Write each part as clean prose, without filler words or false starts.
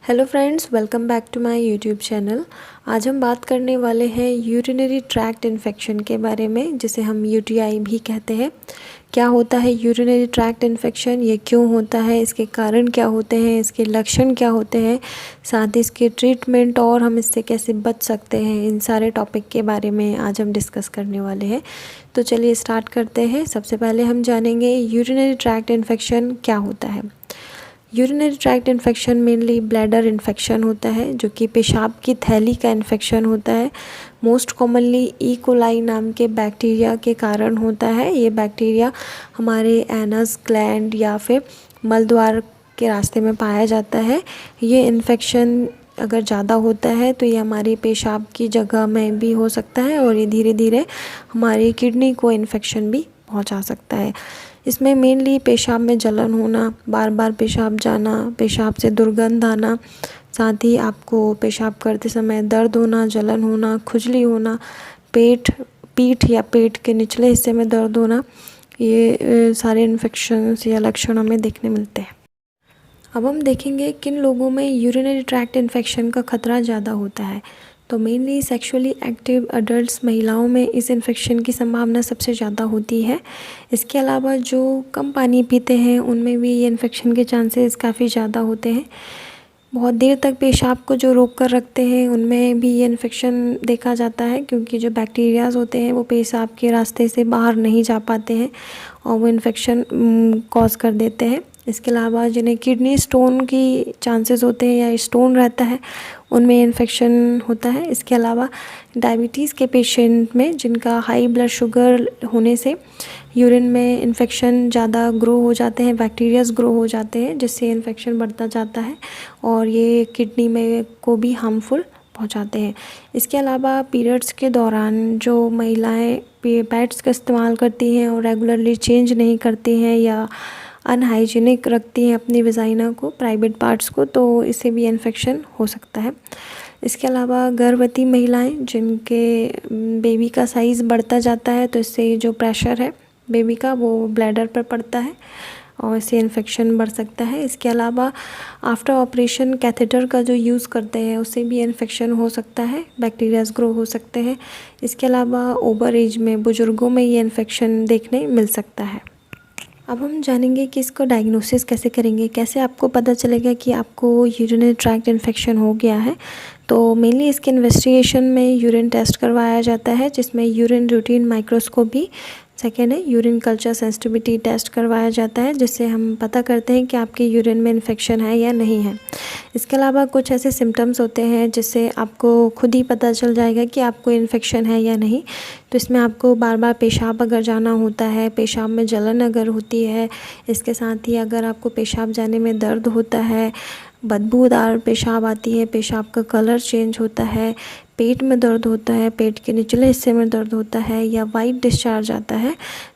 Hello friends, welcome back to my YouTube channel. आज हम बात करने वाले हैं यूरिनरी ट्रैक्ट इन्फेक्शन के बारे में, जिसे हम यूटीआई भी कहते हैं। क्या होता है यूरिनरी ट्रैक्ट इन्फेक्शन, ये क्यों होता है, इसके कारण क्या होते हैं, इसके लक्षण क्या होते हैं, साथ ही इसके ट्रीटमेंट और हम इससे कैसे बच सकते हैं, इन सारे टॉपिक के बारे में आज हम डिस्कस करने वाले हैं। तो चलिए स्टार्ट करते हैं। सबसे पहले हम जानेंगे यूरिनरी ट्रैक्ट इन्फेक्शन क्या होता है। Urinary tract infection mainly bladder infection होता है, जो कि पेशाब की थैली का इन्फेक्शन होता है। मोस्ट कॉमनली ई कोलाई नाम के बैक्टीरिया के कारण होता है। ये बैक्टीरिया हमारे एनस ग्लैंड या फिर मलद्वार के रास्ते में पाया जाता है। ये इन्फेक्शन अगर ज़्यादा होता है तो ये हमारी पेशाब की जगह में भी हो सकता है और ये धीरे धीरे हमारी किडनी को इन्फेक्शन भी पहुंचा सकता है। इसमें मेनली पेशाब में जलन होना, बार बार पेशाब जाना, पेशाब से दुर्गंध आना, साथ ही आपको पेशाब करते समय दर्द होना, जलन होना, खुजली होना, पीठ या पेट के निचले हिस्से में दर्द होना, ये सारे इन्फेक्शंस या लक्षण हमें देखने मिलते हैं। अब हम देखेंगे किन लोगों में यूरिनरी ट्रैक्ट इन्फेक्शन का खतरा ज़्यादा होता है। तो मेनली सेक्सुअली एक्टिव अडल्ट्स महिलाओं में इस इन्फेक्शन की संभावना सबसे ज़्यादा होती है। इसके अलावा जो कम पानी पीते हैं उनमें भी ये इन्फेक्शन के चांसेस काफ़ी ज़्यादा होते हैं। बहुत देर तक पेशाब को जो रोक कर रखते हैं उनमें भी ये इन्फेक्शन देखा जाता है, क्योंकि जो बैक्टीरियाज़ होते हैं वो पेशाब के रास्ते से बाहर नहीं जा पाते हैं और वो इन्फेक्शन कॉज कर देते हैं। इसके अलावा जिन्हें किडनी स्टोन की चांसेस होते हैं या स्टोन रहता है उनमें इन्फेक्शन होता है। इसके अलावा डायबिटीज़ के पेशेंट में जिनका हाई ब्लड शुगर होने से यूरिन में इन्फेक्शन ज़्यादा ग्रो हो जाते हैं, बैक्टीरियाज ग्रो हो जाते हैं, जिससे इन्फेक्शन बढ़ता जाता है और ये किडनी में को भी हार्मफुल पहुंचाते हैं। इसके अलावा पीरियड्स के दौरान जो महिलाएं पैड्स का इस्तेमाल करती हैं और रेगुलरली चेंज नहीं करती हैं या अनहाइजीनिक रखती हैं अपनी वजाइना को, प्राइवेट पार्ट्स को, तो इससे भी इन्फेक्शन हो सकता है। इसके अलावा गर्भवती महिलाएं जिनके बेबी का साइज़ बढ़ता जाता है तो इससे जो प्रेशर है बेबी का वो ब्लैडर पर पड़ता है और इससे इन्फेक्शन बढ़ सकता है। इसके अलावा आफ्टर ऑपरेशन कैथेटर का जो यूज़ करते हैं उससे भी इन्फेक्शन हो सकता है, बैक्टीरियाज ग्रो हो सकते हैं। इसके अलावा ओवर एज में बुज़ुर्गों में ये इन्फेक्शन देखने मिल सकता है। अब हम जानेंगे कि इसको डायग्नोसिस कैसे करेंगे, कैसे आपको पता चलेगा कि आपको यूरिनरी ट्रैक्ट इन्फेक्शन हो गया है। तो मेनली इसके इन्वेस्टिगेशन में यूरिन टेस्ट करवाया जाता है, जिसमें यूरिन रूटीन माइक्रोस्कोपी, सेकेंड है यूरिन कल्चर सेंसिटिविटी टेस्ट करवाया जाता है, जिससे हम पता करते हैं कि आपके यूरिन में इन्फेक्शन है या नहीं है। इसके अलावा कुछ ऐसे सिम्टम्स होते हैं जिससे आपको खुद ही पता चल जाएगा कि आपको इन्फेक्शन है या नहीं। तो इसमें आपको बार बार पेशाब अगर जाना होता है, पेशाब में जलन अगर होती है, इसके साथ ही अगर आपको पेशाब जाने में दर्द होता है, बदबूदार पेशाब आती है, पेशाब का कलर चेंज होता है, पेट में दर्द होता है, पेट के निचले हिस्से में दर्द होता है या वाइट डिस्चार्ज आता है,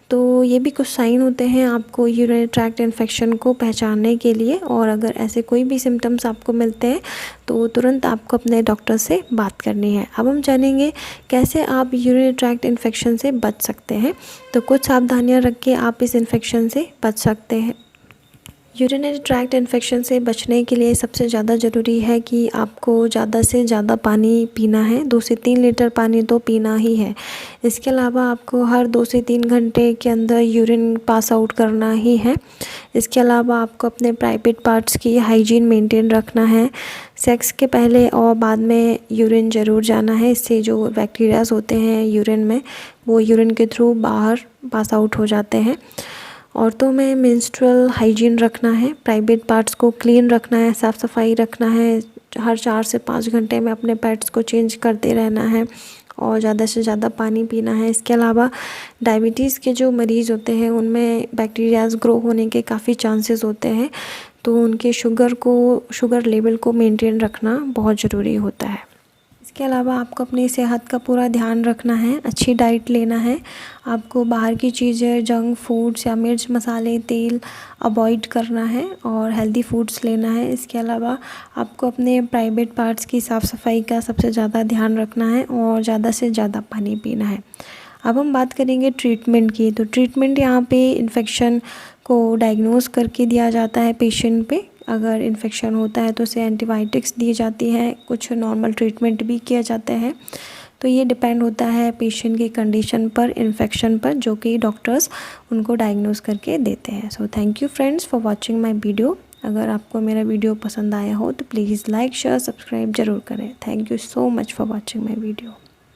तो ये भी कुछ साइन होते हैं आपको यूरिनरी ट्रैक्ट इन्फेक्शन को पहचानने के लिए। और अगर ऐसे कोई भी सिम्टम्स आपको मिलते हैं तो तुरंत आपको अपने डॉक्टर से बात करनी है। अब हम जानेंगे कैसे आप यूरिनरी ट्रैक्ट इन्फेक्शन से बच सकते हैं। तो कुछ सावधानियां रख के आप इस इन्फेक्शन से बच सकते हैं। यूरिनरी ट्रैक्ट इन्फेक्शन से बचने के लिए सबसे ज़्यादा ज़रूरी है कि आपको ज़्यादा से ज़्यादा पानी पीना है। 2 से 3 लीटर पानी तो पीना ही है। इसके अलावा आपको हर 2 से 3 घंटे के अंदर यूरिन पास आउट करना ही है। इसके अलावा आपको अपने प्राइवेट पार्ट्स की हाइजीन मेंटेन रखना है। सेक्स के पहले और बाद में यूरिन ज़रूर जाना है, इससे जो बैक्टीरियाज होते हैं यूरिन में वो यूरिन के थ्रू बाहर पास आउट हो जाते हैं। औरतों में मेंस्ट्रुअल हाइजीन रखना है, प्राइवेट पार्ट्स को क्लीन रखना है, साफ़ सफाई रखना है, हर 4 से 5 घंटे में अपने पैड्स को चेंज करते रहना है और ज़्यादा से ज़्यादा पानी पीना है। इसके अलावा डायबिटीज़ के जो मरीज़ होते हैं उनमें बैक्टीरियाज ग्रो होने के काफ़ी चांसेस होते हैं, तो उनके शुगर लेवल को मेंटेन रखना बहुत ज़रूरी होता है। इसके अलावा आपको अपनी सेहत का पूरा ध्यान रखना है, अच्छी डाइट लेना है, आपको बाहर की चीज़ें, जंक फूड्स या मिर्च मसाले, तेल अवॉइड करना है और हेल्दी फूड्स लेना है। इसके अलावा आपको अपने प्राइवेट पार्ट्स की साफ़ सफाई का सबसे ज़्यादा ध्यान रखना है और ज़्यादा से ज़्यादा पानी पीना है। अब हम बात करेंगे ट्रीटमेंट की। तो ट्रीटमेंट यहाँ पे इन्फेक्शन को डायग्नोस करके दिया जाता है पेशेंट पे। अगर इन्फेक्शन होता है तो उसे एंटीबायोटिक्स दी जाती हैं, कुछ नॉर्मल ट्रीटमेंट भी किया जाता है। तो ये डिपेंड होता है पेशेंट की कंडीशन पर, इन्फेक्शन पर, जो कि डॉक्टर्स उनको डायग्नोस करके देते हैं। So thank you friends for watching my video. अगर आपको मेरा वीडियो पसंद आया हो तो प्लीज़ लाइक शेयर सब्सक्राइब ज़रूर करें। Thank you so much for watching my video.